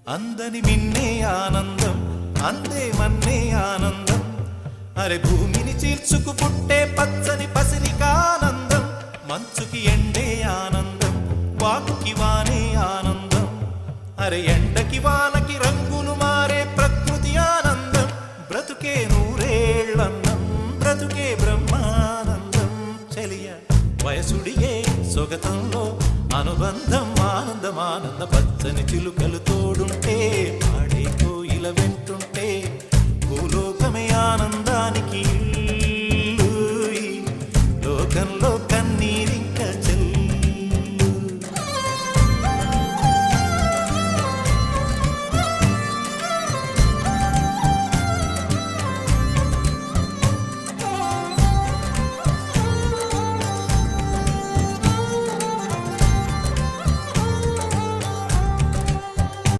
అందని మిన్నే ఆనందం అందే మన్నే ఆనందం అరే భూమిని చీల్చుకు పుట్టే పచ్చని పసిరికానందం మంచుకి ఎండే ఆనందం వాకుకి వానే ఆనందం అరే ఎండకి వానకి రంగులు మారే ప్రకృతి ఆనందం బ్రతుకే నూరేళ్ళన్నం బ్రతుకే బ్రహ్మానందం చెలియ వయసుడియే సొగతంలో అనుబంధం ఆనందం ఆనంద పచ్చని చిలుకలు తోడు